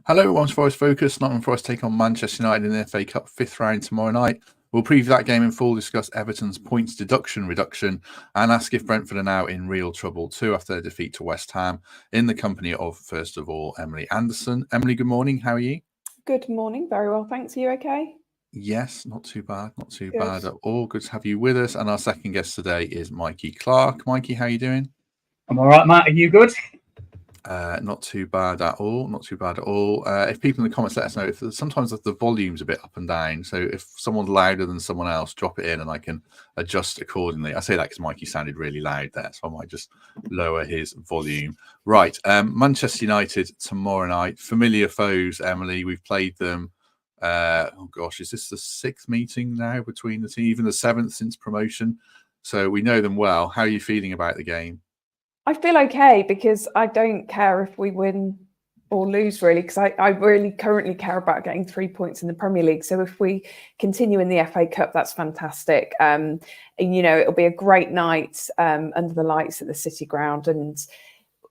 Hello, everyone's Forest Focus. Nottingham Forest take on Manchester United in the FA Cup fifth round tomorrow night. We'll preview that game in full, discuss Everton's points deduction reduction, and ask if Brentford are now in real trouble too after their defeat to West Ham, in the company of, first of all, Emily Anderson. Emily, good morning. How are you? Good morning. Very well, thanks. Are you okay? Yes, not too bad. Not too Good. bad at all. Good to have you with us. And our second guest today is Mikey Clark. Mikey, how are you doing? I'm all right, Matt. Are you good? Not too bad at all. Not too bad at all. If people in the comments let us know, if sometimes the volume's a bit up and down, so if someone's louder than someone else, drop it in and I can adjust accordingly. I say that because Mikey sounded really loud there, so I might just lower his volume. Right, Manchester United tomorrow night. Familiar foes, Emily. We've played them. Oh gosh, is this the sixth meeting now between the team? Even the seventh since promotion. So we know them well. How are you feeling about the game? I feel okay because I don't care if we win or lose, really, because I really currently care about getting 3 points in the Premier League. So if we continue in the FA Cup, that's fantastic. And, it'll be a great night under the lights at the City Ground. And,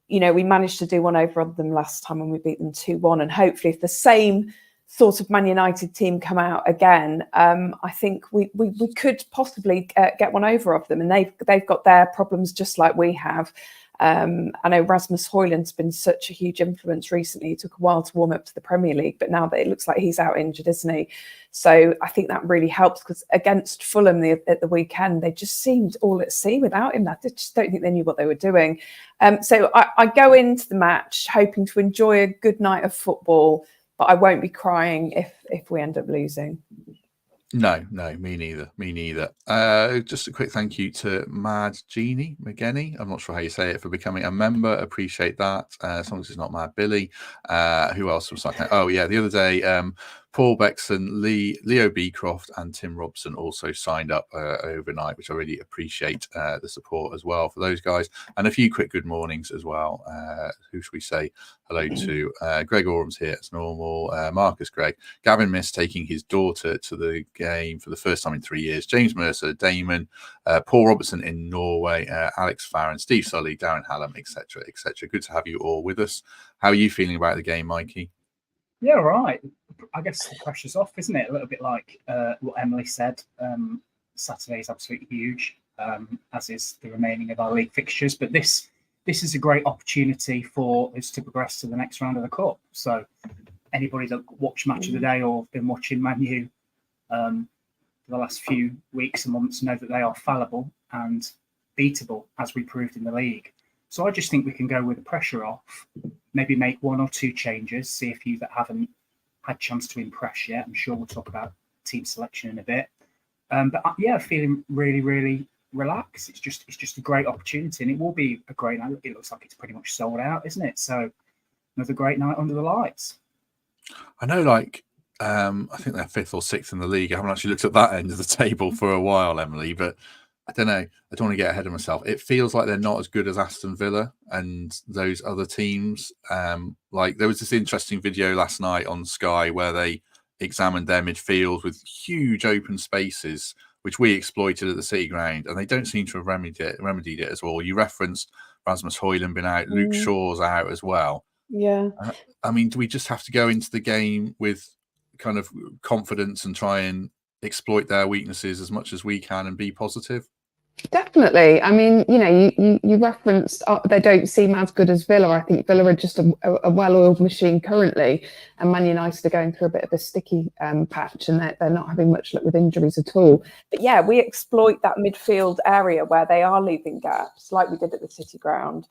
we managed to do one over on them last time when we beat them 2-1. And hopefully if the same sort of Man United team come out again, I think we could possibly get one over of them. And they've got their problems just like we have. I know Rasmus Hojlund's been such a huge influence recently. He took a while to warm up to the Premier League, but now that it looks like he's out injured, isn't he? So I think that really helps because against Fulham at the weekend, they just seemed all at sea without him. I just don't think they knew what they were doing. So I go into the match hoping to enjoy a good night of football, but I won't be crying if we end up losing. No, me neither. Just a quick thank you to Mad Genie McGenny. I'm not sure how you say it, for becoming a member. Appreciate that. As long as it's not Mad Billy. Who else was like? Oh yeah, the other day, Paul Bexon, Leo Beecroft, and Tim Robson also signed up overnight, which I really appreciate the support as well for those guys. And a few quick good mornings as well. Who should we say hello to? Greg Orham's here as normal. Marcus Gregg. Gavin Miss taking his daughter to the game for the first time in 3 years. James Mercer, Damon, Paul Robertson in Norway, Alex Farron, Steve Sully, Darren Hallam, etc., etc. Good to have you all with us. How are you feeling about the game, Mikey? Yeah, right. I guess the pressure's off, isn't it? A little bit like what Emily said. Saturday is absolutely huge, as is the remaining of our league fixtures. But this is a great opportunity for us to progress to the next round of the Cup. So anybody that watched Match of the Day or been watching Man U for the last few weeks and months know that they are fallible and beatable, as we proved in the league. So I just think we can go with the pressure off, maybe make one or two changes, see a few that haven't had chance to impress yet. I'm sure we'll talk about team selection in a bit. But yeah, feeling really, really relaxed. It's just a great opportunity, and it will be a great night. It looks like it's pretty much sold out, isn't it? So another great night under the lights. I know, I think they're fifth or sixth in the league. I haven't actually looked at that end of the table for a while, Emily, but I don't know. I don't want to get ahead of myself. It feels like they're not as good as Aston Villa and those other teams. Like there was this interesting video last night on Sky where they examined their midfield with huge open spaces, which we exploited at the City Ground, and they don't seem to have remedied it as well. You referenced Rasmus Hojlund been out, Luke Shaw's out as well. Yeah. I mean, do we just have to go into the game with kind of confidence and try and exploit their weaknesses as much as we can and be positive? Definitely. I mean, you referenced they don't seem as good as Villa. I think Villa are just a well-oiled machine currently, and Man United are going through a bit of a sticky patch, and they're not having much luck with injuries at all. But yeah, we exploit that midfield area where they are leaving gaps, like we did at the City Ground.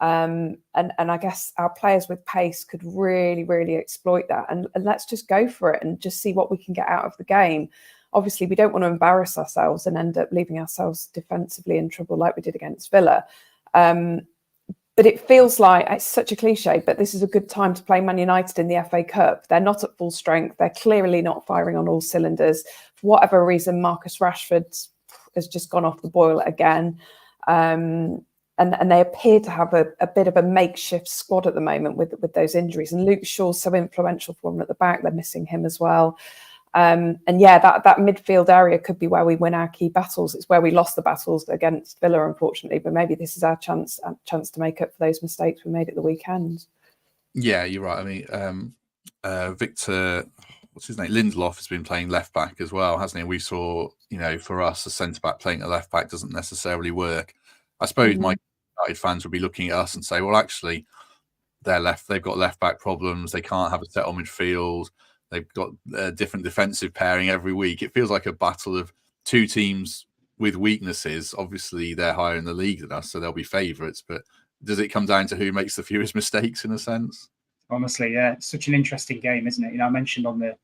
And I guess our players with pace could really, really exploit that. And let's just go for it and just see what we can get out of the game. Obviously, we don't want to embarrass ourselves and end up leaving ourselves defensively in trouble like we did against Villa. But it feels like, it's such a cliche, but this is a good time to play Man United in the FA Cup. They're not at full strength. They're clearly not firing on all cylinders. For whatever reason, Marcus Rashford has just gone off the boil again. And they appear to have a bit of a makeshift squad at the moment with those injuries. And Luke Shaw's so influential for them at the back. They're missing him as well. And yeah, that midfield area could be where we win our key battles. It's where we lost the battles against Villa, unfortunately. But maybe this is our chance to make up for those mistakes we made at the weekend. Yeah, you're right. I mean, Victor, what's his name? Lindelof has been playing left back as well, hasn't he? We saw, for us, a centre back playing at left back doesn't necessarily work. I suppose my United fans would be looking at us and say, well, actually, they've got left back problems. They can't have a settled midfield. They've got a different defensive pairing every week. It feels like a battle of two teams with weaknesses. Obviously, they're higher in the league than us, so they'll be favourites. But does it come down to who makes the fewest mistakes, in a sense? Honestly, yeah, it's such an interesting game, isn't it? I mentioned on the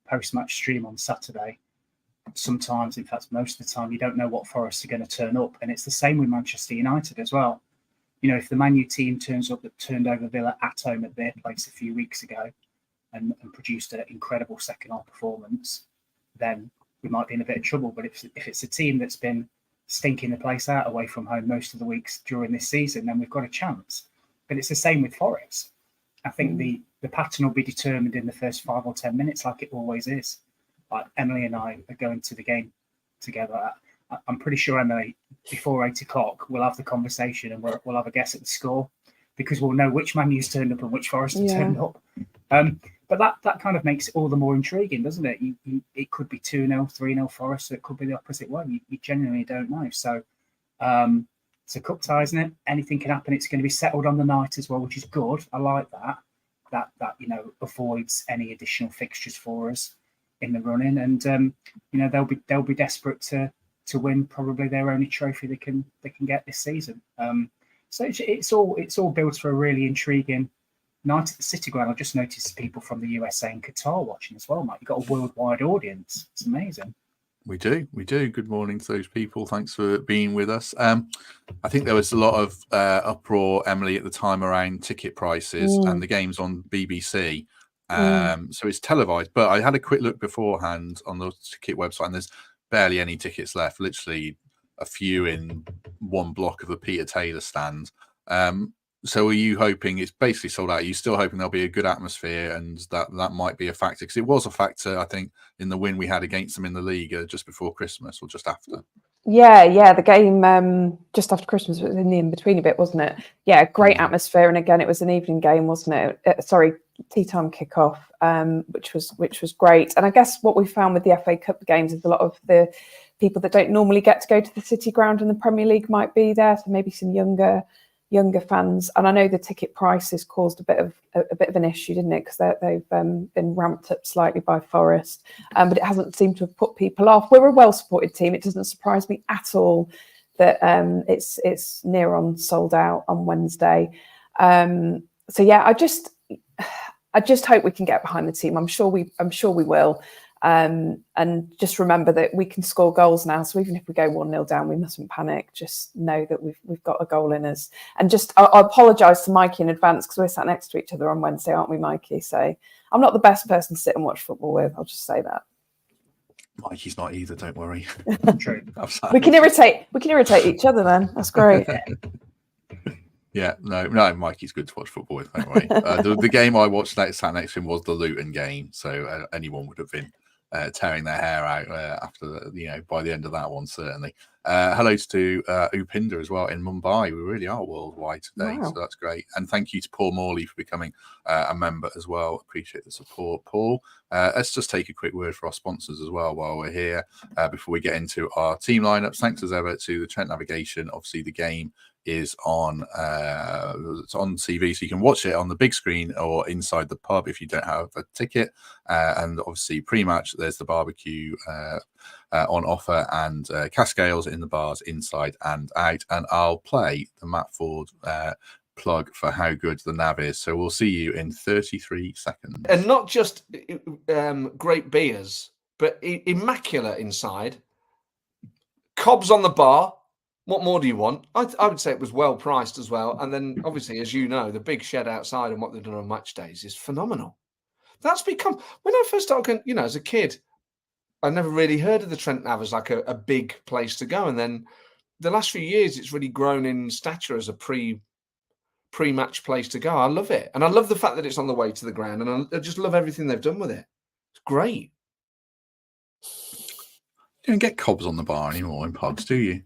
post-match stream on Saturday, sometimes, in fact, most of the time, you don't know what Forest are going to turn up. And it's the same with Manchester United as well. If the Man Utd team turns up that turned over Villa at home at their place a few weeks ago and produced an incredible second-half performance, then we might be in a bit of trouble. But if it's a team that's been stinking the place out away from home most of the weeks during this season, then we've got a chance. But it's the same with Forest. I think the pattern will be determined in the first 5 or 10 minutes, like it always is. Like Emily and I are going to the game together. I'm pretty sure, Emily, before 8 o'clock, we'll have the conversation and we'll have a guess at the score, because we'll know which Man U's turned up and which Forest have turned up. But that kind of makes it all the more intriguing, doesn't it? It could be 2-0, 3-0 Forest, or it could be the opposite way. You genuinely don't know. So it's a cup tie, isn't it? Anything can happen. It's going to be settled on the night as well, which is good. I like that. That avoids any additional fixtures for us in the running, and they'll be desperate to win probably their only trophy they can get this season. So it's all built for a really intriguing night at the City Ground. I've just noticed people from the USA and Qatar watching as well, Mike. You've got a worldwide audience. It's amazing. We do. Good morning to those people. Thanks for being with us. I think there was a lot of uproar, Emily, at the time around ticket prices, and the game's on BBC. So it's televised. But I had a quick look beforehand on the ticket website, and there's barely any tickets left. Literally a few in one block of the Peter Taylor stand. So are you hoping it's basically sold out? Are you still hoping there'll be a good atmosphere and that might be a factor? Because it was a factor, I think, in the win we had against them in the league just before Christmas or just after. Yeah, the game just after Christmas was in the in-between a bit, wasn't it? Yeah, great atmosphere. And again, it was an evening game, wasn't it? Tea time kickoff, which was great. And I guess what we found with the FA Cup games is a lot of the people that don't normally get to go to the City Ground in the Premier League might be there. So maybe some younger fans, and I know the ticket prices caused a bit of an issue, didn't it? Because they've been ramped up slightly by Forest, but it hasn't seemed to have put people off. We're a well-supported team. It doesn't surprise me at all that it's near on sold out on Wednesday. So yeah, I just hope we can get behind the team. I'm sure we will. And just remember that we can score goals now. So even if we go 1-0 down, we mustn't panic. Just know that we've got a goal in us. And just I apologise to Mikey in advance because we're sat next to each other on Wednesday, aren't we, Mikey? So I'm not the best person to sit and watch football with. I'll just say that. Mikey's not either. Don't worry. True. We can irritate each other then. That's great. Yeah, no, Mikey's good to watch football with, don't worry. The game I watched sat next to him was the Luton game, so anyone would have been tearing their hair out after by the end of that one, certainly. Hello to Upinder as well in Mumbai. We really are worldwide today, wow. So that's great. And thank you to Paul Morley for becoming a member as well. Appreciate the support, Paul. Let's just take a quick word for our sponsors as well while we're here before we get into our team lineups. Thanks as ever to the Trent Navigation. Obviously, the game is on it's on TV, so you can watch it on the big screen or inside the pub if you don't have a ticket. And obviously, pre-match there's the barbecue on offer and cask ales in the bars inside and out. And I'll play the Matt Ford plug for how good the nav is. So we'll see you in 33 seconds. And not just great beers, but immaculate inside. Cobs on the bar. What more do you want? I would say it was well priced as well. And then, obviously, as you know, the big shed outside and what they've done on match days is phenomenal. That's become, when I first started going, as a kid, I never really heard of the Trent Nav as like a big place to go. And then the last few years, it's really grown in stature as a pre-match place to go. I love it. And I love the fact that it's on the way to the ground. And I just love everything they've done with it. It's great. You don't get cobs on the bar anymore in pubs, do you?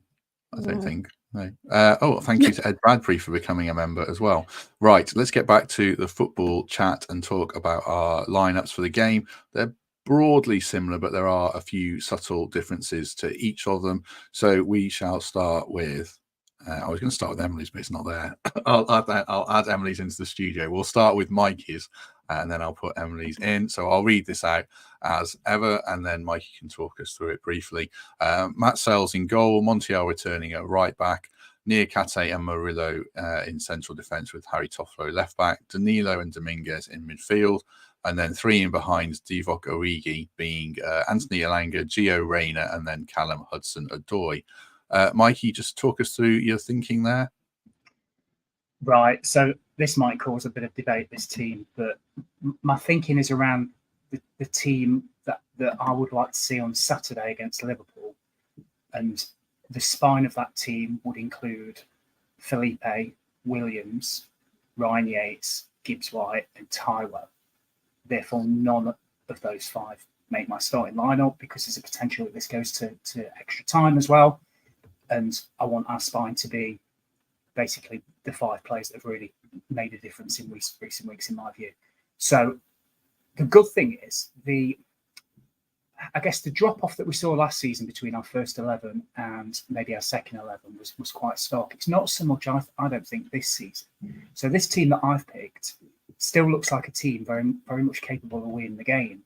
I don't think. No. Thank you to Ed Bradbury for becoming a member as well. Right, let's get back to the football chat and talk about our lineups for the game. They're broadly similar, but there are a few subtle differences to each of them. So we shall start with. I was going to start with Emily's, but it's not there. I'll add Emily's into the studio. We'll start with Mikey's, and then I'll put Emily's in. So I'll read this out as ever, and then Mikey can talk us through it briefly. Matt Sells in goal, Montiel returning at right back, Niakate and Murillo in central defence with Harry Toffolo left back, Danilo and Dominguez in midfield, and then three in behind, Divock Origi being Anthony Elanga, Gio Reyna, and then Callum Hudson-Odoi. Mikey, just talk us through your thinking there. Right, so this might cause a bit of debate, this team, but my thinking is around the team that I would like to see on Saturday against Liverpool. And the spine of that team would include Felipe, Williams, Ryan Yates, Gibbs-White and Taiwo. Therefore, none of those five make my starting lineup because there's a potential that this goes to extra time as well. And I want our spine to be basically the five players that have really made a difference in recent weeks, in my view. So the good thing is I guess the drop-off that we saw last season between our first 11 and maybe our second 11 was quite stark. It's not so much, I don't think, this season. So this team that I've picked still looks like a team very, very much capable of winning the game.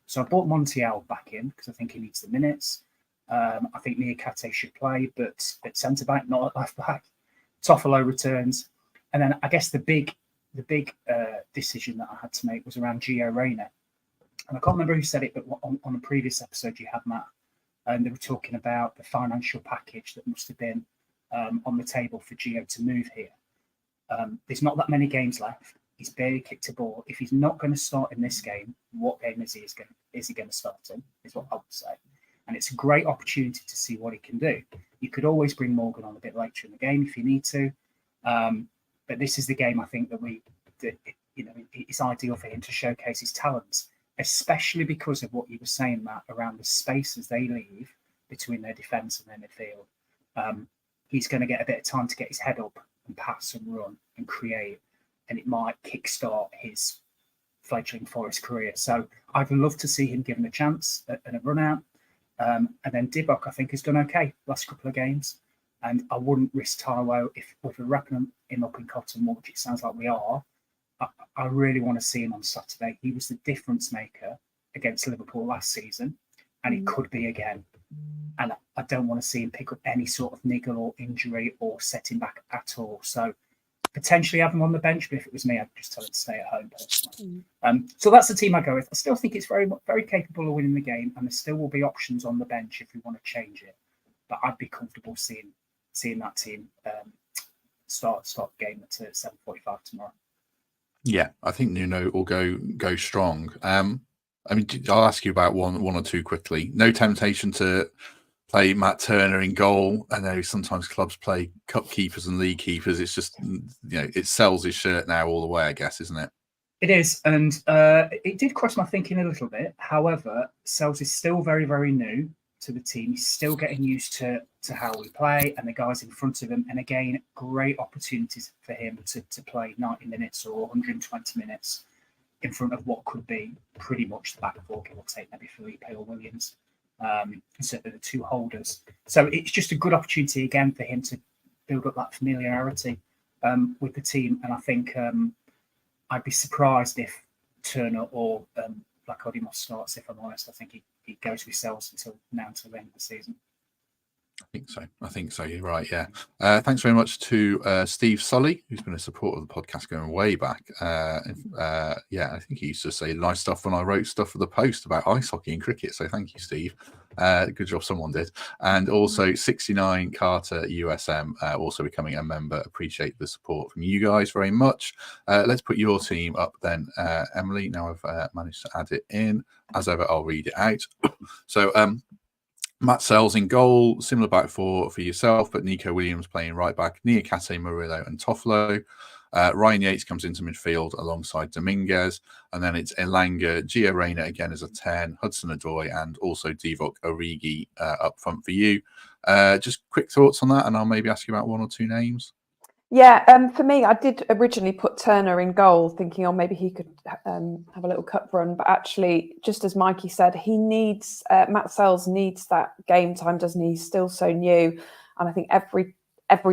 So I brought Montiel back in because I think he needs the minutes. I think Niakate should play, but at centre-back, not at left-back. Toffolo returns. And then I guess the big decision that I had to make was around Gio Reyna. And I can't remember who said it, but on a previous episode you had, Matt, and they were talking about the financial package that must have been on the table for Gio to move here. There's not that many games left. He's barely kicked a ball. If he's not going to start in this game, what game is he going to start in, is what I would say. And it's a great opportunity to see what he can do. You could always bring Morgan on a bit later in the game if you need to. But this is the game, I think, that it's ideal for him to showcase his talents, especially because of what you were saying, Matt, around the spaces they leave between their defence and their midfield. He's going to get a bit of time to get his head up and pass and run and create, and it might kickstart his fledgling Forest career. So I'd love to see him given a chance and a run out. And then Divock, I think, has done okay last couple of games. And I wouldn't risk Taiwo if we're wrapping him up in cotton wool, which it sounds like we are. I really want to see him on Saturday. He was the difference maker against Liverpool last season, and he could be again. And I don't want to see him pick up any sort of niggle or injury or set him back at all. So potentially have him on the bench, but if it was me, I'd just tell him to stay at home personally. So that's the team I go with. I still think it's very, very capable of winning the game, and there still will be options on the bench if we want to change it. But I'd be comfortable seeing that team start the game at 7:45 tomorrow. Yeah, I think Nuno will go strong. I mean, I'll ask you about one or two quickly. No temptation to play Matt Turner in goal. I know sometimes clubs play cup keepers and league keepers. It's just, it sells his shirt now all the way, I guess, isn't it? It is, and it did cross my thinking a little bit. However, Sells is still very, very new to the team. He's still getting used to how we play and the guys in front of him. And again, great opportunities for him to play 90 minutes or 120 minutes in front of what could be pretty much the back four, give or take, maybe Felipe or Williams. Certainly the two holders. So it's just a good opportunity again for him to build up that familiarity with the team. And I think I'd be surprised if Turner or Lakodimos starts, if I'm honest. I think he goes with Sells until the end of the season. I think so. You're right. Yeah. Thanks very much to Steve Sully, who's been a supporter of the podcast going way back. I think he used to say nice stuff when I wrote stuff for the Post about ice hockey and cricket. So thank you, Steve. Good job, someone did. And also 69 Carter USM, also becoming a member. Appreciate the support from you guys very much. Let's put your team up then, Emily. Now I've managed to add it in. As ever, I'll read it out. So, Matt Sells in goal, similar back four for yourself, but Nico Williams playing right back, Niakate, Murillo and Toffolo. Ryan Yates comes into midfield alongside Dominguez, and then it's Elanga, Gio Reyna again as a 10, Hudson-Odoi, and also Divock Origi up front for you. Just quick thoughts on that, and I'll maybe ask you about one or two names. Yeah, for me, I did originally put Turner in goal, thinking, oh, maybe he could have a little cup run. But actually, just as Mikey said, he needs, Matt Sells needs that game time, doesn't he? He's still so new. And I think every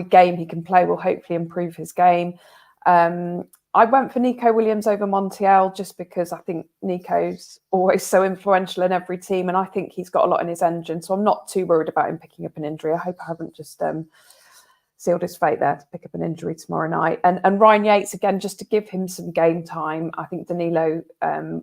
game he can play will hopefully improve his game. I went for Nico Williams over Montiel just because I think Nico's always so influential in every team. And I think he's got a lot in his engine. So I'm not too worried about him picking up an injury. I hope I haven't just sealed his fate there to pick up an injury tomorrow night. And Ryan Yates, again, just to give him some game time. I think Danilo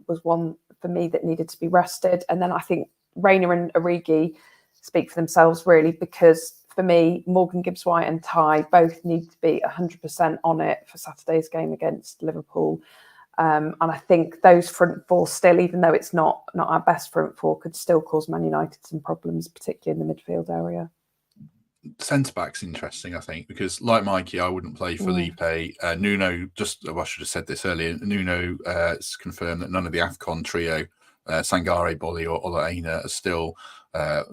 was one for me that needed to be rested. And then I think Reyna and Origi speak for themselves, really, because for me, Morgan Gibbs-White and Ty both need to be 100% on it for Saturday's game against Liverpool. And I think those front four still, even though it's not our best front four, could still cause Man United some problems, particularly in the midfield area. Centre back's interesting, I think, because like Mikey, I wouldn't play Felipe. Nuno, I should have said this earlier. Nuno has confirmed that none of the AFCON trio, Sangare, Boly, or Ola Aina, are still out.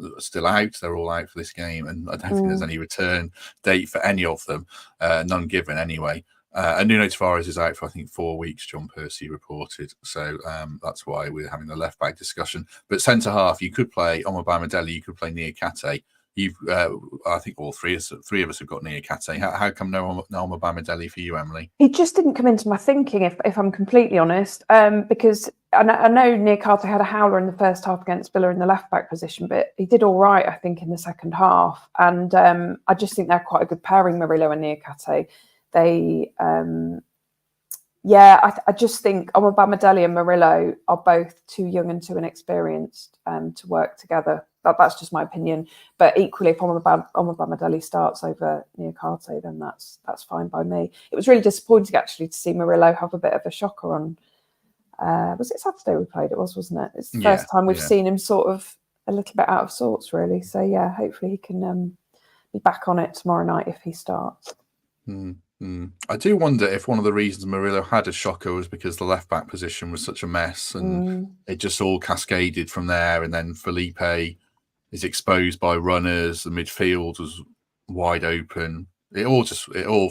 They're all out for this game, and I don't think there's any return date for any of them, none given anyway. And Nuno Tavares is out for, I think, 4 weeks, John Percy reported. So that's why we're having the left back discussion. But centre half, you could play Omobamidele, you could play Niakate. I think all three of us have got Niakate. How come no Omobamidele for you, Emily? He just didn't come into my thinking, if I'm completely honest, because I know Niakate had a howler in the first half against Villa in the left back position, but he did all right, I think, in the second half. And I just think they're quite a good pairing, Murillo and Niakate. I just think Omobamidele and Murillo are both too young and too inexperienced to work together. That's just my opinion. But equally, if Omobamidele starts over Niakate, then that's fine by me. It was really disappointing, actually, to see Murillo have a bit of a shocker on. Was it Saturday we played? It was, wasn't it? It's the first time we've seen him sort of a little bit out of sorts, really. So, yeah, hopefully he can be back on it tomorrow night if he starts. I do wonder if one of the reasons Murillo had a shocker was because the left back position was such a mess, and it just all cascaded from there. And then Felipe is exposed by runners. The midfield was wide open. It all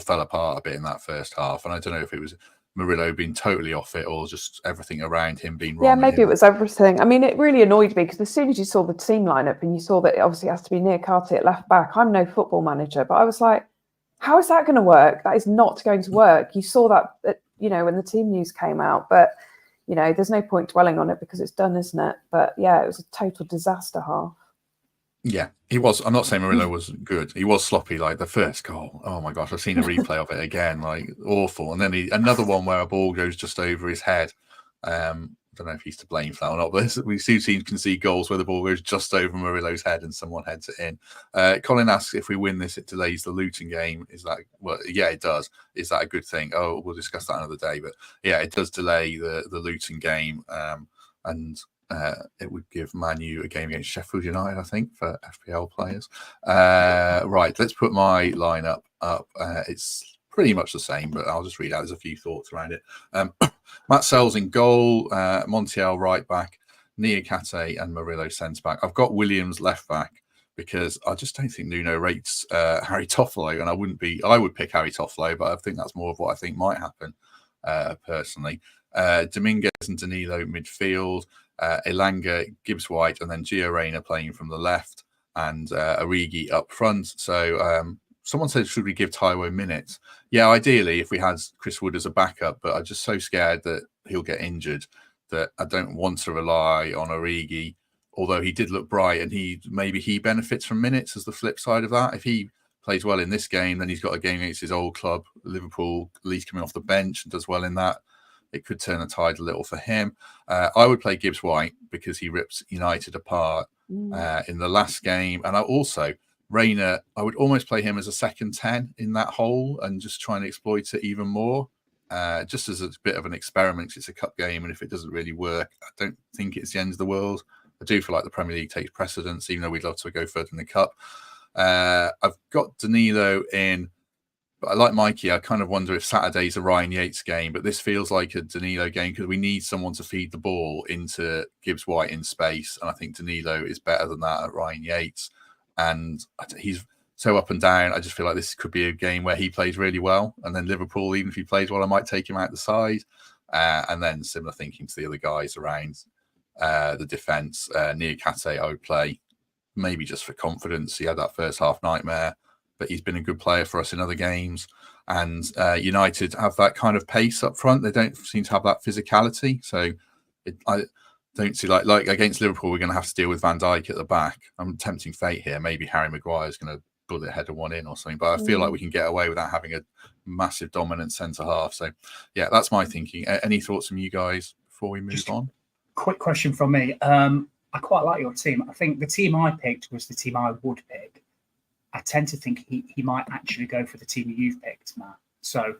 fell apart a bit in that first half. And I don't know if it was Murillo being totally off it or just everything around him being wrong. Yeah, maybe it was everything. I mean, it really annoyed me because as soon as you saw the team lineup and you saw that it obviously has to be Niakate at left back, I'm no football manager, but I was like, how is that going to work? That is not going to work. You saw that, when the team news came out, but, there's no point dwelling on it because it's done, isn't it? But yeah, it was a total disaster half. Yeah, he was. I'm not saying Murillo was good. He was sloppy, like the first goal. Oh my gosh, I've seen a replay of it again, like awful. And then another one where a ball goes just over his head. I don't know if he's to blame for that or not, but we see teams can see goals where the ball goes just over Murillo's head and someone heads it in. Colin asks if we win this, it delays the Luton game. Is that, well, yeah, it does. Is that a good thing? Oh, we'll discuss that another day. But yeah, it does delay the Luton game. And it would give Man U a game against Sheffield United, I think, for FPL players. Right, let's put my lineup up. It's pretty much the same, but I'll just read out. There's a few thoughts around it. Matt Sells in goal, Montiel right back, Niakate and Murillo centre back. I've got Williams left back because I just don't think Nuno rates Harry Toffolo, and I would pick Harry Toffolo, but I think that's more of what I think might happen personally. Dominguez and Danilo midfield, Elanga, Gibbs-White, and then Gio Reyna playing from the left, and Origi up front. So someone said, should we give Taiwo minutes? Yeah, ideally, if we had Chris Wood as a backup, but I'm just so scared that he'll get injured that I don't want to rely on Origi, although he did look bright and maybe he benefits from minutes as the flip side of that. If he plays well in this game, then he's got a game against his old club, Liverpool, at least coming off the bench, and does well in that. It could turn the tide a little for him. I would play Gibbs-White because he rips United apart in the last game. And I also, Reyna, I would almost play him as a second 10 in that hole and just try and exploit it even more, just as a bit of an experiment. It's a cup game, and if it doesn't really work, I don't think it's the end of the world. I do feel like the Premier League takes precedence, even though we'd love to go further in the cup. I've got Danilo in But like Mikey, I kind of wonder if Saturday's a Ryan Yates game, but this feels like a Danilo game because we need someone to feed the ball into Gibbs White in space. And I think Danilo is better than that at Ryan Yates. And he's so up and down. I just feel like this could be a game where he plays really well. And then Liverpool, even if he plays well, I might take him out the side. And then similar thinking to the other guys around the defence. Niakate, I would play maybe just for confidence. He had that first half nightmare, but he's been a good player for us in other games. And United have that kind of pace up front. They don't seem to have that physicality. So I don't see like against Liverpool, we're going to have to deal with Van Dijk at the back. I'm tempting fate here. Maybe Harry Maguire is going to bullet header one in or something. But I feel like we can get away without having a massive dominant centre half. So yeah, that's my thinking. Any thoughts from you guys before we move on? Quick question from me. I quite like your team. I think the team I picked was the team I would pick. I tend to think he might actually go for the team you've picked, Matt. So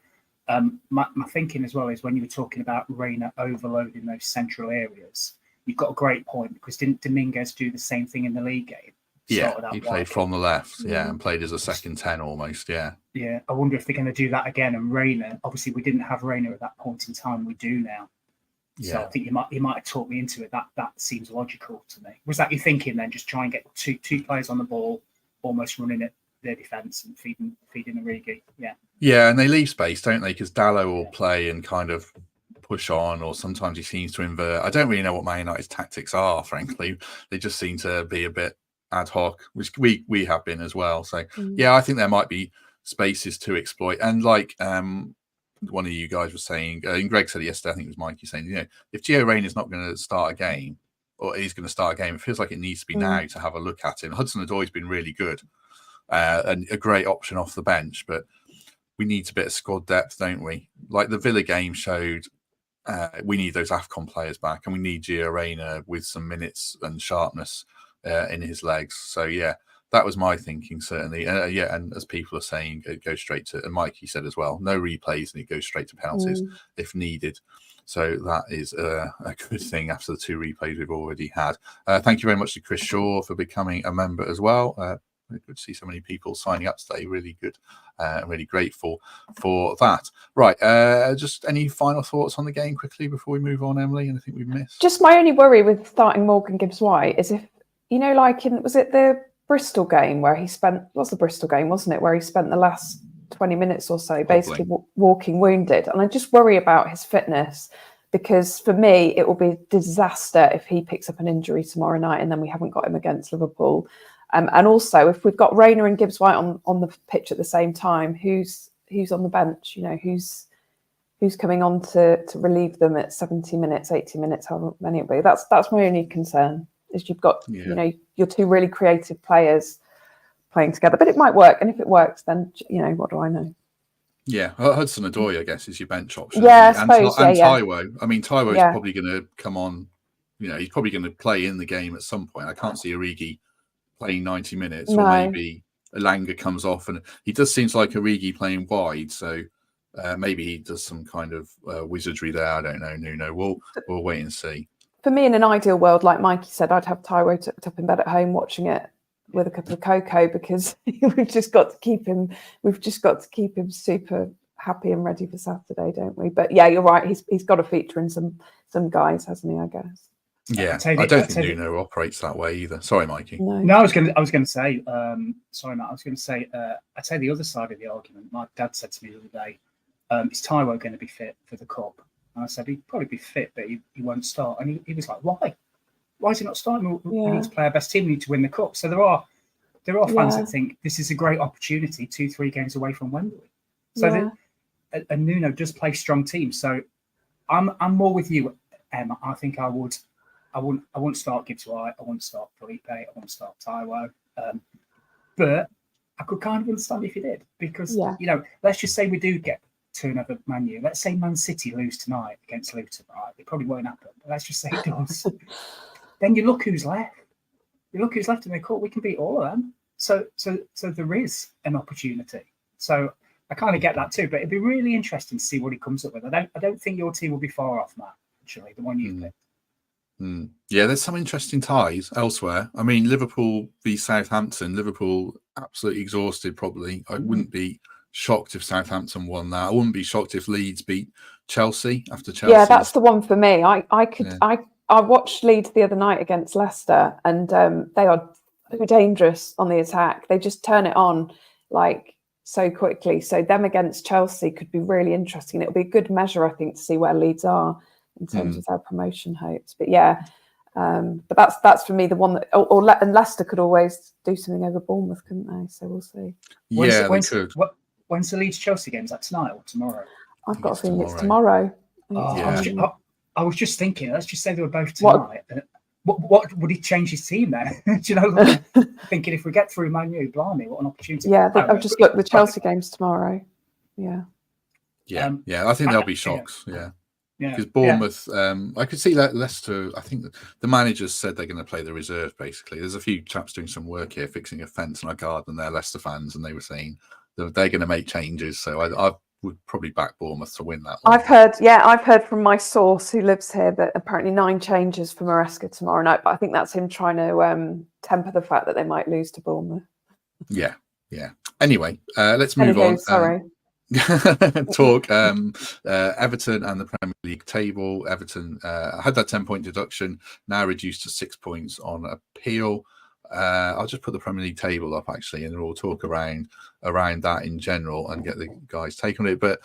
my thinking as well is when you were talking about Reina overloading those central areas, you've got a great point because didn't Dominguez do the same thing in the league game? Yeah, he played from the left, and played as a second 10 almost, Yeah, I wonder if they're going to do that again. And Reina, obviously we didn't have Reina at that point in time. We do now. So I think you might have talked me into it. That seems logical to me. Was that your thinking then? Just try and get two players on the ball, almost running at their defence and feeding Origi. Yeah, and they leave space, don't they? Because Dallo will play and kind of push on, or sometimes he seems to invert. I don't really know what Man United's tactics are, frankly. They just seem to be a bit ad hoc, which we have been as well. So I think there might be spaces to exploit. And like one of you guys was saying, and Greg said it yesterday, I think it was Mikey saying, if Gio Reyna is not going to start a game, or he's going to start a game, it feels like it needs to be now to have a look at him. Hudson-Odoi's been really good and a great option off the bench, but we need a bit of squad depth, don't we? Like the Villa game showed, we need those AFCON players back, and we need Gio Reyna with some minutes and sharpness in his legs. So that was my thinking, certainly. And as people are saying, it goes straight to, and Mikey said as well, no replays, and it goes straight to penalties if needed. So that is a good thing after the two replays we've already had. Thank you very much to Chris Shaw for becoming a member as well. Good to see so many people signing up today. Really good. Really grateful for that. Right. Just any final thoughts on the game quickly before we move on, Emily? Anything we've missed? Just my only worry with starting Morgan Gibbs White is if, like was it the Bristol game where he spent, was the Bristol game, wasn't it? Where he spent the last 20 minutes or so basically walking wounded. And I just worry about his fitness because for me, it will be a disaster if he picks up an injury tomorrow night and then we haven't got him against Liverpool. And also, if we've got Reina and Gibbs White on the pitch at the same time, who's on the bench? Who's coming on to relieve them at 70 minutes, 80 minutes, however many it be? That's my only concern. Is you've got your two really creative players playing together, but it might work, and if it works, then what do I know? Yeah, Hudson-Odoi, I guess, is your bench option. Yeah, I suppose. And Taiwo. I mean, Taiwo's probably going to come on. He's probably going to play in the game at some point. I can't see Origi playing 90 minutes, or maybe Elanga comes off, and he does seem like Origi playing wide. So maybe he does some kind of wizardry there. I don't know, Nuno. We'll wait and see. For me, in an ideal world, like Mikey said, I'd have Taiwo tucked up in bed at home watching it with a cup of cocoa because we've just got to keep him. We've just got to keep him super happy and ready for Saturday, don't we? But yeah, you're right. He's got to feature in some guys, hasn't he? I guess. Yeah, I don't think Nuno operates that way either. Sorry, Mikey. No, I was going to say. Sorry, Matt. I was going to say. I'd say the other side of the argument. My dad said to me the other day, "Is Taiwo going to be fit for the cup?" And I said he'd probably be fit, but he won't start. And he was like, "Why? Why is he not starting? We need to play our best team. We need to win the cup." So there are fans that think this is a great opportunity, 2-3 games away from Wembley. So and Nuno does play strong teams. So I'm more with you, Emma. I think I wouldn't start Gibbs White. I wouldn't start Felipe. I wouldn't start Taiwo. But I could kind of understand if he did because let's just say we do get to another Man U. Let's say Man City lose tonight against Luton. Right, it probably won't happen. But let's just say it does. Then you look who's left. You look who's left in the cup. We can beat all of them. So there is an opportunity. So I kind of get that too. But it'd be really interesting to see what he comes up with. I don't think your team will be far off, Matt. Actually, the one you picked. Yeah, there's some interesting ties elsewhere. I mean, Liverpool v Southampton. Liverpool absolutely exhausted. Probably, I wouldn't be shocked if Southampton won that. I wouldn't be shocked if Leeds beat Chelsea after Chelsea. Yeah, that's the one for me. I Yeah. watched Leeds the other night against Leicester, and they are so dangerous on the attack. They just turn it on like so quickly. So them against Chelsea could be really interesting. It'll be a good measure, I think, to see where Leeds are in terms of their promotion hopes. But yeah, but that's for me the one that, and Leicester could always do something over Bournemouth, couldn't they? So we'll see. Yeah, they could. When's the Leeds Chelsea game? Is that tonight or tomorrow? I've got a feeling it's tomorrow. I was just thinking, let's just say they were both tonight. What would he change his team then? Do you know, thinking if we get through Man U, blimey, what an opportunity. Yeah, I've just looked, the Chelsea game's tomorrow. Yeah. Yeah, I think there'll be shocks. Yeah. Because Bournemouth, I could see that Leicester, I think the managers said they're going to play the reserve, basically. There's a few chaps doing some work here, fixing a fence and a garden. They're Leicester fans, and they were saying they're going to make changes. So I would probably back Bournemouth to win that one. I've heard from my source who lives here that apparently 9 changes for Maresca tomorrow night, but I think that's him trying to temper the fact that they might lose to Bournemouth. Yeah. Anyway, let's move on. Sorry. Talk Everton and the Premier League table. Everton had that 10-point deduction, now reduced to 6 points on appeal. I'll just put the Premier League table up actually, and we'll talk around that in general and get the guys' take on it. But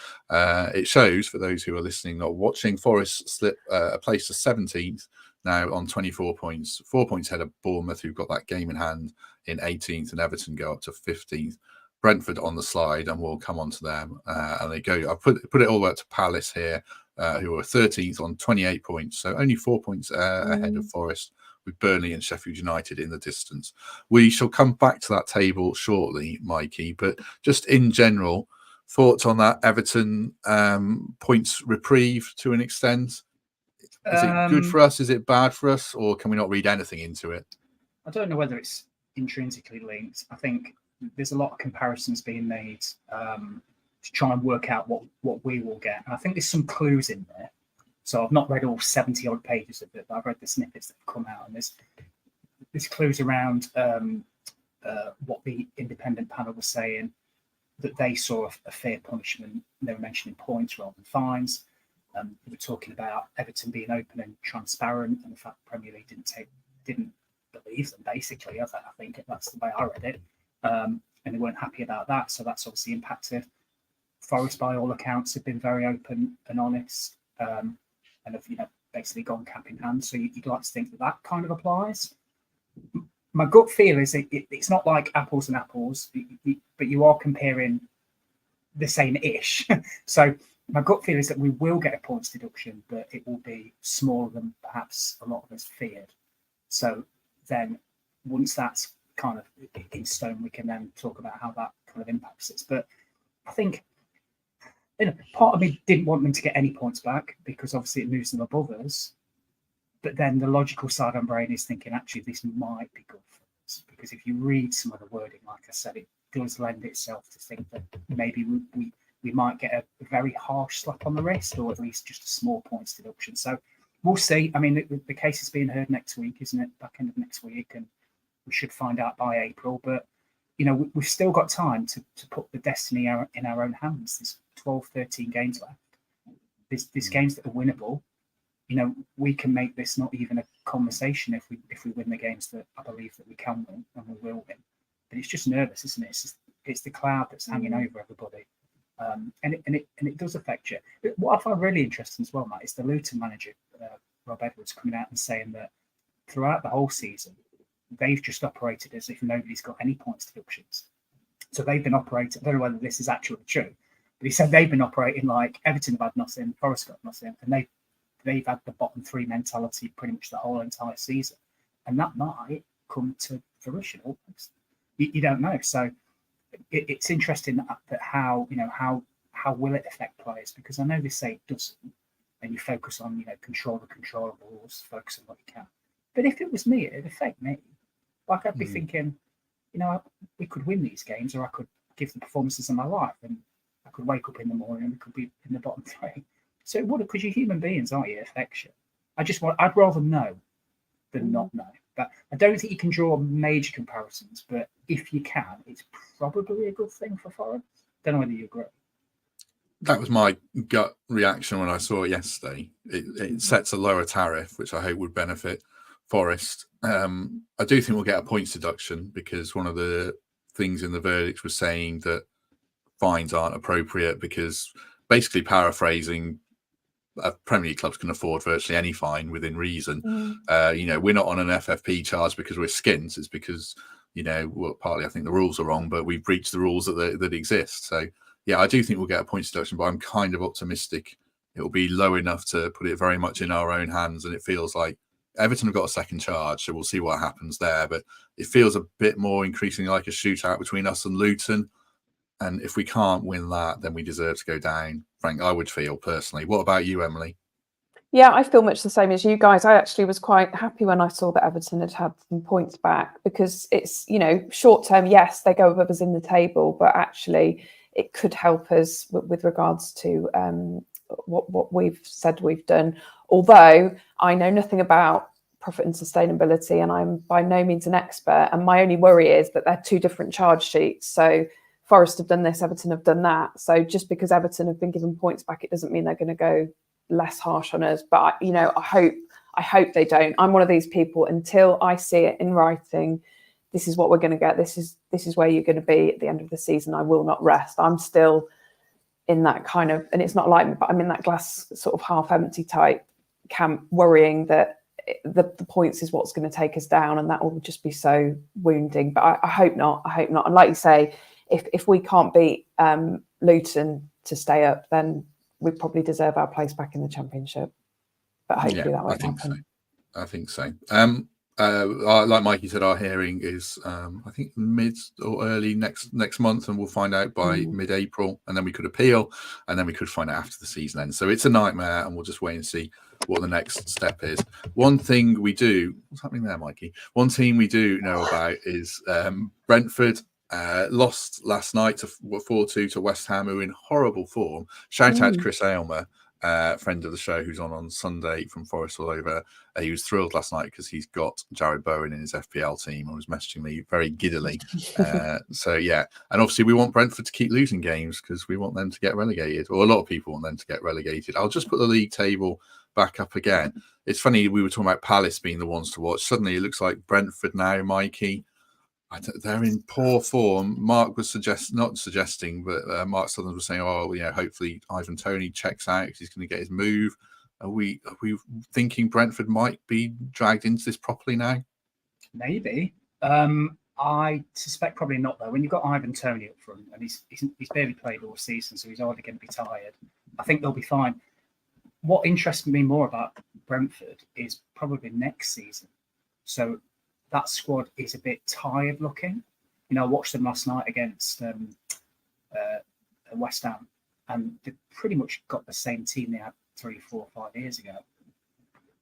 it shows, for those who are listening not watching, Forest slip a place to 17th now on 24 points, 4 points ahead of Bournemouth, who've got that game in hand, in 18th, and Everton go up to 15th. Brentford on the slide, and we'll come on to them. And they go. I put it all up to Palace here, who are 13th on 28 points, so only 4 points ahead of Forest, with Burnley and Sheffield United in the distance. We shall come back to that table shortly, Mikey, but just in general, thoughts on that Everton points reprieve to an extent? Is it good for us? Is it bad for us? Or can we not read anything into it? I don't know whether it's intrinsically linked. I think there's a lot of comparisons being made to try and work out what we will get. And I think there's some clues in there. So I've not read all 70 odd pages of it, but I've read the snippets that have come out, and there's clues around what the independent panel was saying, that they saw a fair punishment. They were mentioning points rather than fines. They were talking about Everton being open and transparent, and the fact the Premier League didn't believe them, basically. I think that's the way I read it. And they weren't happy about that, so that's obviously impacted. Forest, by all accounts, have been very open and honest, and have basically gone cap in hand. So you'd like to think that kind of applies. My gut feel is it's not like apples and apples, but you are comparing the same ish. So my gut feel is that we will get a points deduction, but it will be smaller than perhaps a lot of us feared. So then once that's kind of in stone, we can then talk about how that kind of impacts us. But I think part of me didn't want them to get any points back, because obviously it moves them above us. But then the logical side of my brain is thinking, actually, this might be good for us, because if you read some of the wording, like I said, it does lend itself to think that maybe we might get a very harsh slap on the wrist, or at least just a small points deduction. So we'll see. I mean, the case is being heard next week, isn't it? Back end of next week, and we should find out by April. But we've still got time to put the destiny in our own hands. There's 12, 13 games left. There's games that are winnable. We can make this not even a conversation if we win the games that I believe that we can win, and we will win. But it's just nervous, isn't it? It's the cloud that's hanging over everybody, and it does affect you. But what I find really interesting as well, Matt, is the Luton manager, Rob Edwards, coming out and saying that throughout the whole season, they've just operated as if nobody's got any points deductions. So they've been operating. I don't know whether this is actually true, but he said they've been operating like Everton have had nothing, Forest got nothing, and they've had the bottom three mentality pretty much the whole entire season, and that might come to fruition almost. You don't know. So it's interesting that how will it affect players, because I know they say it doesn't, and you focus on control the controllables, focus on what you can. But if it was me, it'd affect me. Like I'd be thinking, we could win these games, or I could give the performances of my life, and I could wake up in the morning and we could be in the bottom three. So it would, because you're human beings, aren't you? It affects you. I'd rather know than not know. But I don't think you can draw major comparisons. But if you can, it's probably a good thing for Forest. Don't know whether you agree. That was my gut reaction when I saw it yesterday. It sets a lower tariff, which I hope would benefit Forest. I do think we'll get a points deduction because one of the things in the verdict was saying that fines aren't appropriate because, basically paraphrasing, Premier League clubs can afford virtually any fine within reason. We're not on an FFP charge because we're skins. It's because, well, partly I think the rules are wrong, but we've breached the rules that exist. So, yeah, I do think we'll get a points deduction, but I'm kind of optimistic it will be low enough to put it very much in our own hands. And it feels like Everton have got a second charge, so we'll see what happens there. But it feels a bit more increasingly like a shootout between us and Luton. And if we can't win that, then we deserve to go down. Frank, I would feel personally. What about you, Emily? Yeah, I feel much the same as you guys. I actually was quite happy when I saw that Everton had some points back because it's, short term, yes, they go above us in the table, but actually it could help us with regards to what we've said we've done. Although I know nothing about profit and sustainability and I'm by no means an expert. And my only worry is that they're two different charge sheets. So Forest have done this, Everton have done that. So just because Everton have been given points back, it doesn't mean they're going to go less harsh on us. But I hope they don't. I'm one of these people, until I see it in writing, this is what we're going to get. This is where you're going to be at the end of the season. I will not rest. I'm still in that kind of, and it's not like me, but I'm in that glass sort of half empty type camp, worrying that the points is what's going to take us down, and that will just be so wounding. But I hope not. And like you say, if we can't beat Luton to stay up, then we probably deserve our place back in the Championship. But hopefully that won't happen. I think so. Like Mikey said, our hearing is I think mid or early next month, and we'll find out by mid-April, and then we could appeal, and then we could find out after the season ends. So it's a nightmare, and we'll just wait and see what the next step is. One thing we do, what's happening there, Mikey? One team we do know about is Brentford. Lost last night to 4-2 to West Ham, who are in horrible form. Shout out to Chris Aylmer, friend of the show, who's on Sunday from Forest All Over. He was thrilled last night because he's got Jared Bowen in his FPL team and was messaging me very giddily. So, yeah. And obviously we want Brentford to keep losing games because we want them to get relegated, or a lot of people want them to get relegated. I'll just put the league table back up again. It's funny, we were talking about Palace being the ones to watch. Suddenly it looks like Brentford now, Mikey. They're in poor form. Mark was not suggesting, but Mark Sutherland was saying, hopefully Ivan Toney checks out because he's going to get his move. Are we thinking Brentford might be dragged into this properly now? Maybe. I suspect probably not, though. When you've got Ivan Toney up front, and he's barely played all season, so he's already going to be tired, I think they'll be fine. What interests me more about Brentford is probably next season. So that squad is a bit tired looking. I watched them last night against West Ham, and they pretty much got the same team they had 3, 4, 5 years ago.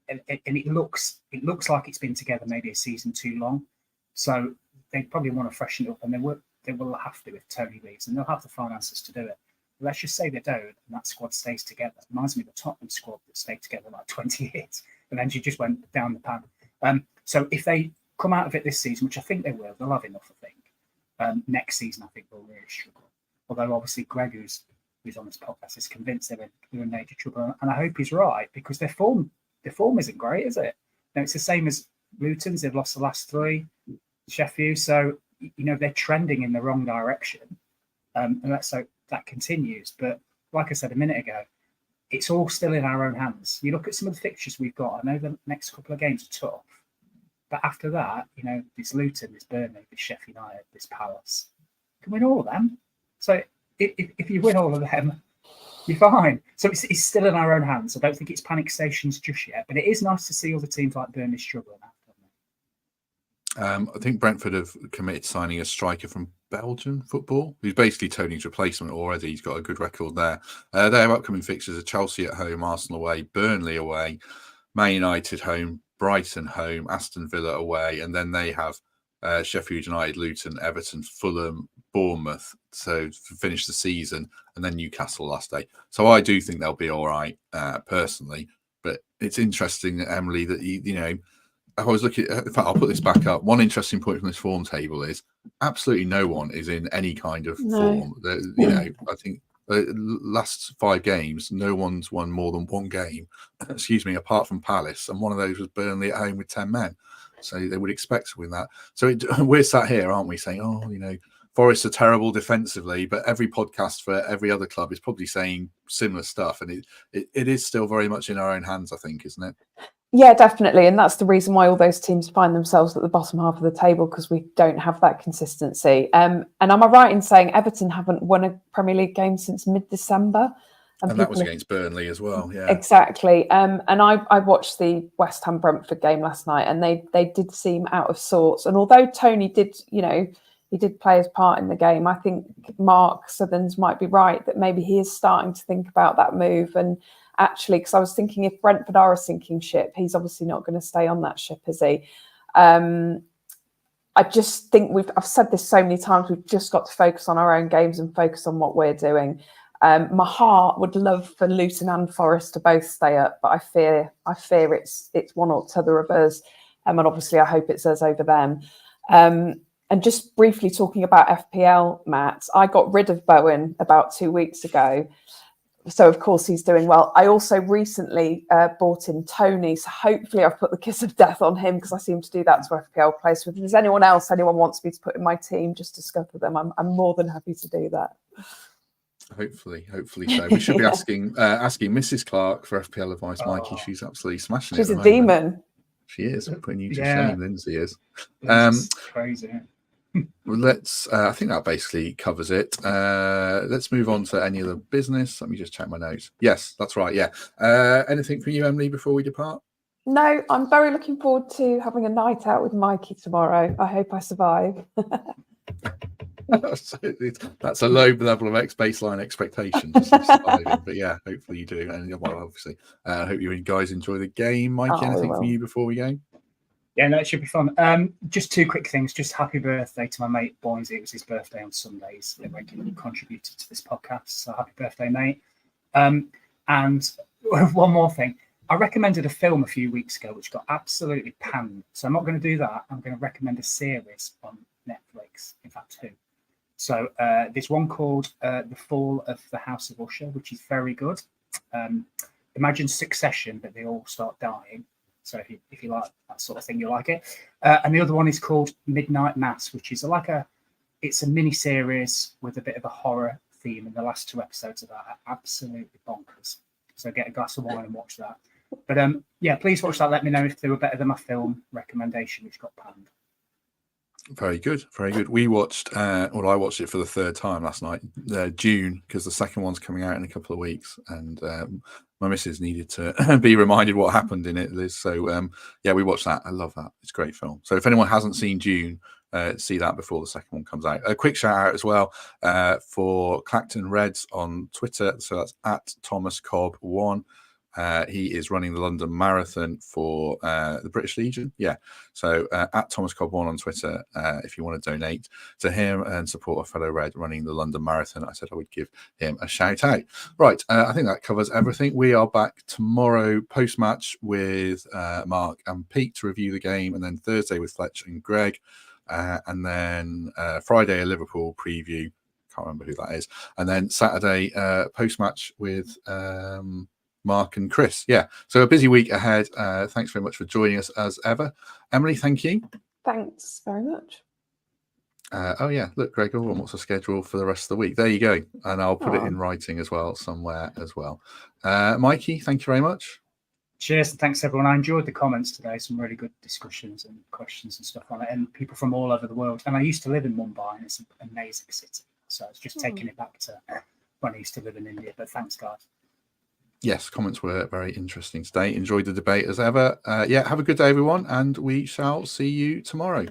And it looks like it's been together maybe a season too long. So they probably want to freshen it up, and they will have to if Tony leaves, and they'll have the finances to do it. But let's just say they don't, and that squad stays together. It reminds me of the Tottenham squad that stayed together like 20 years, and then she just went down the pan. So if they come out of it this season, which I think they will, they'll have enough, I think. Next season, I think they'll really struggle. Although obviously Greg, who's on this podcast, is convinced they're in major trouble, and I hope he's right, because their form isn't great, is it? It's the same as Luton's. They've lost the last 3, Sheffield, so they're trending in the wrong direction, and let's hope that continues. But like I said a minute ago, it's all still in our own hands. You look at some of the fixtures we've got. I know the next couple of games are tough. But after that, this Luton, this Burnley, this Sheffield United, this Palace, you can win all of them. So if you win all of them, you're fine. So it's still in our own hands. I don't think it's panic stations just yet, but it is nice to see other teams like Burnley struggling after. I think Brentford have committed signing a striker from Belgian football, who's basically Tony's replacement already. He's got a good record there. Their upcoming fixtures are Chelsea at home, Arsenal away, Burnley away, Man United home, Brighton home, Aston Villa away, and then they have Sheffield United, Luton, Everton, Fulham, Bournemouth to finish the season, and then Newcastle last day. So I do think they'll be all right, personally. But it's interesting, Emily, that I was looking. In fact, I'll put this back up. One interesting point from this form table is absolutely no one is in any kind of form. You know, I think last 5 games, no one's won more than 1 game. Excuse me, apart from Palace, and one of those was Burnley at home with 10 men. So they would expect to win that. So we're sat here, aren't we, saying, "Oh, you know, Forest are terrible defensively," but every podcast for every other club is probably saying similar stuff, and it is still very much in our own hands, I think, isn't it? Yeah, definitely. And that's the reason why all those teams find themselves at the bottom half of the table, because we don't have that consistency. And am I right in saying Everton haven't won a Premier League game since mid-December? And that was against Burnley as well. Yeah, exactly. And I watched the West Ham Brentford game last night, and they did seem out of sorts. And although Tony did, you know, he did play his part in the game, I think Mark Southerns might be right that maybe he is starting to think about that move. And actually, because I was thinking, if Brentford are a sinking ship, he's obviously not going to stay on that ship, is he? I just think I've said this so many times, we've just got to focus on our own games and focus on what we're doing. My heart would love for Luton and Forest to both stay up, but I fear it's one or t'other of us. And obviously I hope it's us over them. And just briefly talking about FPL, Matt, I got rid of Bowen about 2 weeks ago. So, of course, he's doing well. I also recently bought in Tony. So hopefully I've put the kiss of death on him, because I seem to do that to FPL players. So if there's anyone wants me to put in my team just to scupper them, I'm more than happy to do that. Hopefully so. We should be asking Mrs. Clark for FPL advice, Mikey. She's absolutely smashing it. She's a demon. She is. Putting you to shame, Lindsay is. Crazy. Let's. I think that basically covers it. Let's move on to any other business. Let me just check my notes. Yes, that's right. Yeah. Anything from you, Emily, before we depart? No, I'm very looking forward to having a night out with Mikey tomorrow. I hope I survive. That's a low level of baseline expectation. But yeah, hopefully you do. And well, obviously, I hope you guys enjoy the game. Mikey, anything from you before we go? Yeah, no, it should be fun. Just 2 quick things. Just happy birthday to my mate Boynesy. It was his birthday on Sunday. He's regularly contributed to this podcast, so happy birthday, mate. And one more thing. I recommended a film a few weeks ago which got absolutely panned. So I'm not going to do that. I'm going to recommend a series on Netflix, in fact 2. So there's one called The Fall of the House of Usher, which is very good. Imagine Succession, but they all start dying. So if you like that sort of thing, you'll like it. And the other one is called Midnight Mass, which is it's a mini series with a bit of a horror theme. And the last 2 episodes of that are absolutely bonkers. So get a glass of wine and watch that. But yeah, please watch that. Let me know if they were better than my film recommendation, which got panned. Very good, very good. We watched, I watched it for the 3rd time last night, June, because the second one's coming out in a couple of weeks, and my missus needed to be reminded what happened in it, Liz. So yeah, we watched that. I love that. It's a great film. So if anyone hasn't seen June, see that before the second one comes out. A quick shout out as well for Clacton Reds on Twitter. So that's at Thomas Cobb 1. He is running the London Marathon for the British Legion. Yeah. So at Thomas Cobb 1 on Twitter, if you want to donate to him and support a fellow Red running the London Marathon, I said I would give him a shout out. Right. I think that covers everything. We are back tomorrow post-match with Mark and Pete to review the game, and then Thursday with Fletch and Greg, and then Friday a Liverpool preview. Can't remember who that is. And then Saturday post-match with Mark and Chris. Yeah, so a busy week ahead. Thanks very much for joining us as ever. Emily, thank you. Thanks very much. Oh yeah, look, Greg, what's the schedule for the rest of the week? There you go, and I'll put it in writing as well somewhere as well. Mikey, thank you very much. Cheers, and thanks everyone. I enjoyed the comments today. Some really good discussions and questions and stuff on it, and people from all over the world. And I used to live in Mumbai, and it's an amazing city. So it's just taking it back to when I used to live in India. But thanks, guys. Yes, comments were very interesting today. Enjoyed the debate as ever. Yeah, have a good day, everyone, and we shall see you tomorrow.